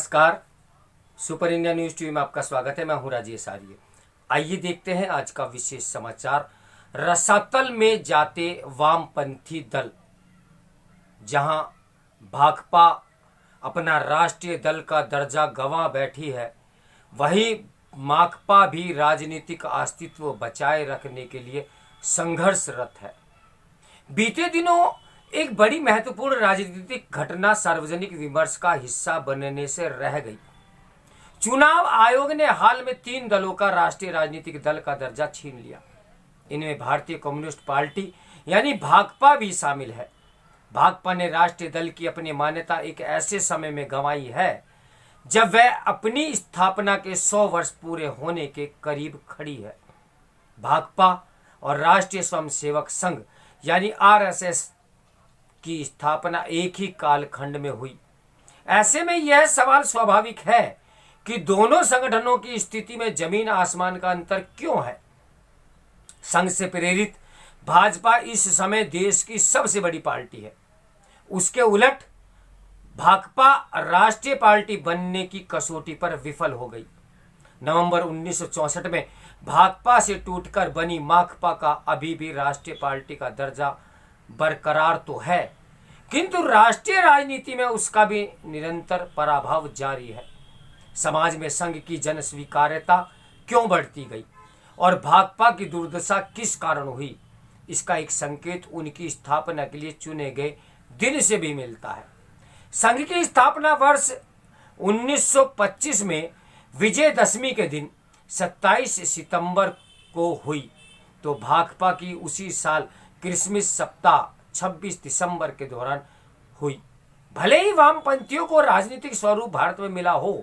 नमस्कार। Super India news TV में आपका स्वागत है। मैं हूं राजेश आर्य। आइए देखते हैं आज का विशेष समाचार। रसातल में जाते वामपंथी दल। जहां भाकपा अपना राष्ट्रीय दल का दर्जा गंवा बैठी है, वहीं माकपा भी राजनीतिक अस्तित्व बचाए रखने के लिए संघर्षरत है। बीते दिनों एक बड़ी महत्वपूर्ण राजनीतिक घटना सार्वजनिक विमर्श का हिस्सा बनने से रह गई। चुनाव आयोग ने हाल में 3 दलों का राष्ट्रीय राजनीतिक दल का दर्जा छीन लिया। इनमें भारतीय कम्युनिस्ट पार्टी यानी भाकपा भी शामिल है। भाकपा ने राष्ट्रीय दल की अपनी मान्यता एक ऐसे समय में गंवाई है जब वह अपनी स्थापना के 100 वर्ष पूरे होने के करीब खड़ी है। भाकपा और राष्ट्रीय स्वयंसेवक संघ यानी आरएसएस की स्थापना एक ही कालखंड में हुई। ऐसे में यह सवाल स्वाभाविक है कि दोनों संगठनों की स्थिति में जमीन आसमान का अंतर क्यों है। संघ से प्रेरित भाजपा इस समय देश की सबसे बड़ी पार्टी है। उसके उलट भाकपा राष्ट्रीय पार्टी बनने की कसौटी पर विफल हो गई। नवंबर 1964 में भाकपा से टूटकर बनी माकपा का अभी भी राष्ट्रीय पार्टी का दर्जा बरकरार तो है, किंतु राष्ट्रीय राजनीति में उसका भी निरंतर पराभव जारी है। समाज में संघ की जन स्वीकार्यता क्यों बढ़ती गई और भाकपा की दुर्दशा किस कारण हुई, इसका एक संकेत उनकी स्थापना के लिए चुने गए दिन से भी मिलता है। संघ की स्थापना वर्ष 1925 में विजयदशमी के दिन 27 सितंबर को हुई, तो भाकपा की उसी साल क्रिसमस सप्ताह 26 दिसंबर के दौरान हुई। भले ही वामपंथियों को राजनीतिक स्वरूप भारत में मिला हो,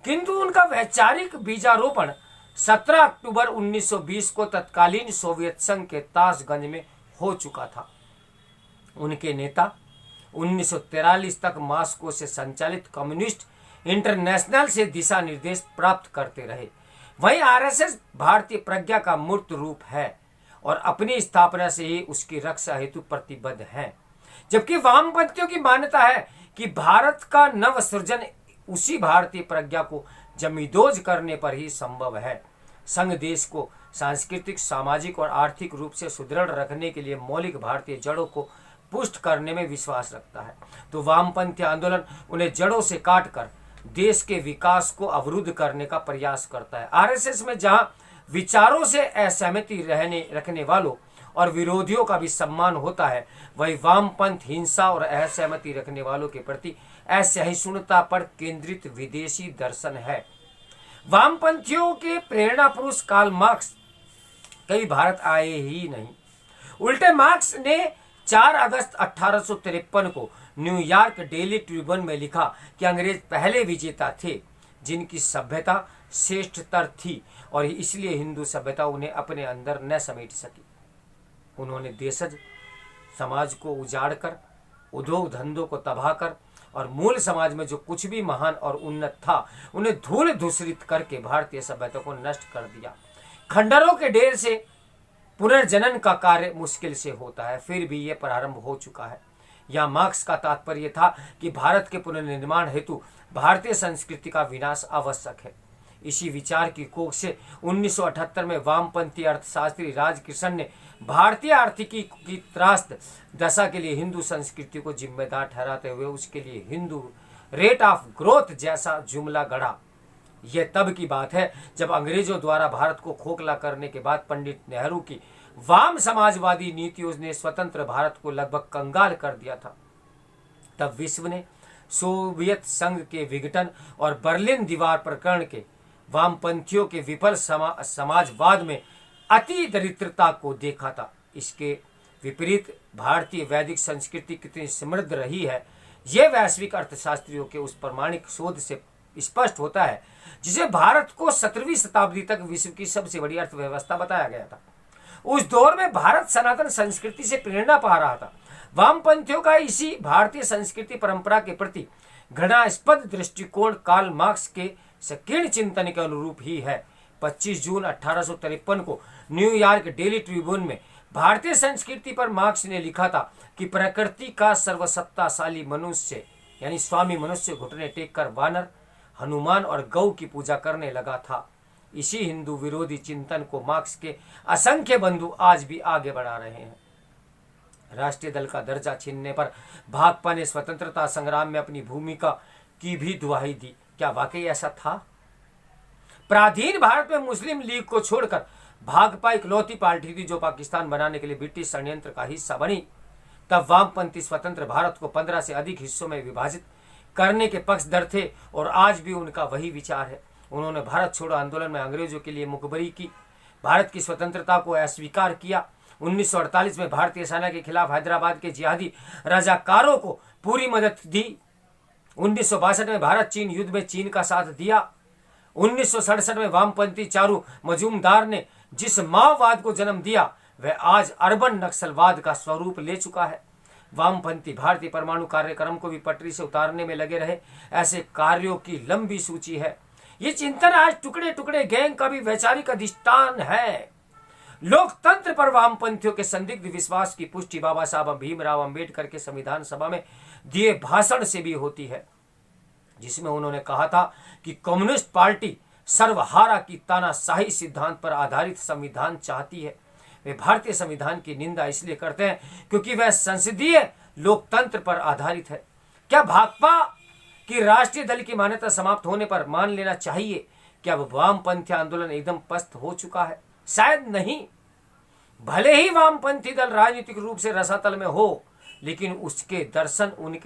किंतु उनका वैचारिक बीजारोपण 17 अक्टूबर 1920 को तत्कालीन सोवियत संघ के ताशगंज में हो चुका था। उनके नेता 1943 तक मॉस्को से संचालित कम्युनिस्ट इंटरनेशनल से दिशा निर्देश प्राप्त करते रहे। वहीं आरएसएस भारतीय प्रज्ञा का मूर्त रूप है और अपनी स्थापना से ही उसकी रक्षा हेतु प्रतिबद्ध है, जबकि वामपंथियों की मान्यता है कि भारत का नव सृजन उसी भारतीय प्रज्ञा को जमींदोज करने पर ही संभव है। संघ देश को सांस्कृतिक, सामाजिक और आर्थिक रूप से सुदृढ़ रखने के लिए मौलिक भारतीय जड़ों को पुष्ट करने में विश्वास रखता है, तो वामपंथी आंदोलन उन्हें जड़ों से काटकर देश के विकास को अवरुद्ध करने का प्रयास करता है। आरएसएस में जहां विचारों से असहमति रखने वालों और विरोधियों का भी सम्मान होता है, वही वामपंथ हिंसा और असहमति रखने वालों के प्रति असहिष्णुता पर केंद्रित विदेशी दर्शन है। वामपंथियों के प्रेरणा पुरुष कार्ल मार्क्स कभी भारत आए ही नहीं। उल्टे मार्क्स ने 4 अगस्त 1853 को न्यूयॉर्क डेली ट्रिब्यून में लिखा कि अंग्रेज पहले विजेता थे जिनकी सभ्यता श्रेष्ठतर थी और इसलिए हिंदू सभ्यता उन्हें अपने अंदर न समेट सकी। उन्होंने देशज समाज को उजाड़कर, उद्योग धंधों को तबाह कर और मूल समाज में जो कुछ भी महान और उन्नत था उन्हें धूल धूसरित करके भारतीय सभ्यता को नष्ट कर दिया। खंडरों के ढेर से पुनर्जनन का कार्य मुश्किल से होता है, फिर भी यह प्रारंभ हो चुका है। यह मार्क्स का तात्पर्य था कि भारत के पुनर्निर्माण हेतु भारतीय संस्कृति का विनाश आवश्यक है। इसी विचार की कोख से 1978 में वामपंथी अर्थशास्त्री राजकृष्ण ने भारतीय आर्थिकी की त्रास्त दशा के लिए हिंदू संस्कृति को जिम्मेदार ठहराते हुए उसके लिए हिंदू रेट ऑफ ग्रोथ जैसा जुमला गढ़ा। यह तब की बात है जब अंग्रेजों द्वारा भारत को खोखला करने के बाद पंडित नेहरू की वाम समाजवादी नीतियों ने स्वतंत्र भारत को लगभग कंगाल कर दिया था। तब विश्व ने सोवियत संघ के विघटन और बर्लिन दीवार प्रकरण के वामपंथियों के विफल समाजवाद में अति दरिद्रता को देखा था। इसके विपरीत भारतीय वैदिक संस्कृति कितनी समृद्ध रही है, यह वैश्विक अर्थशास्त्रियों के उस प्रमाणिक शोध से स्पष्ट होता है जिसे भारत को 17वीं शताब्दी तक विश्व की सबसे बड़ी अर्थव्यवस्था बताया गया था। उस दौर में भारत सनातन संस्कृति से प्रेरणा पा रहा था। वामपंथियों का इसी भारतीय संस्कृति परंपरा के प्रति घृणास्पद दृष्टिकोण कार्ल मार्क्स के संकीर्ण चिंतन के अनुरूप ही है। 25 जून 1853 को न्यूयॉर्क डेली ट्रिब्यून में भारतीय संस्कृति पर मार्क्स ने लिखा था कि प्रकृति का सर्वसत्ताशाली मनुष्य यानी स्वामी मनुष्य घुटने टेक कर वानर हनुमान और गौ की पूजा करने लगा था। इसी हिंदू विरोधी चिंतन को मार्क्स के असंख्य बंधु आज भी आगे बढ़ा रहे हैं। राष्ट्रीय दल का दर्जा छीनने पर भाकपा ने स्वतंत्रता संग्राम में अपनी भूमिका की भी दुहाई दी। क्या वाकई ऐसा था? प्राधीन भारत में मुस्लिम लीग को छोड़कर भाकपा इकलौती पार्टी थी जो पाकिस्तान बनाने के लिए ब्रिटिश षड्यंत्र का हिस्सा बनी। तब वामपंथी स्वतंत्र भारत को 15 से अधिक हिस्सों में विभाजित करने के पक्षधर थे और आज भी उनका वही विचार है। उन्होंने भारत छोड़ो आंदोलन में अंग्रेजों के लिए मुखबरी की, भारत की स्वतंत्रता को अस्वीकार किया। 1948 में भारतीय सेना के खिलाफ हैदराबाद के जिहादी रजाकारों को पूरी मदद दी। 1962 में भारत चीन युद्ध में चीन का साथ दिया। 1967 में वामपंथी चारू मजूमदार ने जिस माओवाद को जन्म दिया वह आज अर्बन नक्सलवाद का स्वरूप ले चुका है। वामपंथी भारतीय परमाणु कार्यक्रम को भी पटरी से उतारने में लगे रहे। ऐसे कार्यों की लंबी सूची है। ये चिंतन आज टुकड़े टुकड़े गैंग का भी वैचारिक अधिष्ठान है। लोकतंत्र पर वामपंथियों के संदिग्ध विश्वास की पुष्टि बाबा साहब भीमराव अंबेडकर के संविधान सभा में दिए भाषण से भी होती है, जिसमें उन्होंने कहा था कि कम्युनिस्ट पार्टी सर्वहारा की तानाशाही सिद्धांत पर आधारित संविधान चाहती है। वे भारतीय संविधान की निंदा इसलिए करते हैं क्योंकि वह संसदीय लोकतंत्र पर आधारित है। क्या भाकपा की राष्ट्रीय दल की मान्यता समाप्त होने पर मान लेना चाहिए कि अब वामपंथी आंदोलन एकदम पस्त हो चुका है? शायद नहीं। भले ही वामपंथी दल राजनीतिक रूप से रसातल में हो, लेकिन उनके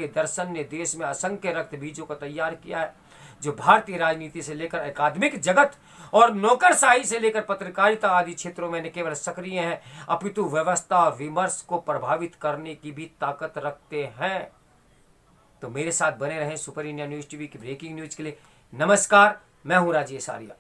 दर्शन ने देश में असंख्य रक्त बीजों को तैयार किया है, जो भारतीय राजनीति से लेकर अकादमिक जगत और नौकरशाही से लेकर पत्रकारिता आदि क्षेत्रों में न केवल सक्रिय हैं, अपितु व्यवस्था और विमर्श को प्रभावित करने की भी ताकत रखते हैं। तो मेरे साथ बने रहें सुपर इंडिया न्यूज टीवी की ब्रेकिंग न्यूज के लिए। नमस्कार, मैं हूं राजेश आर्या।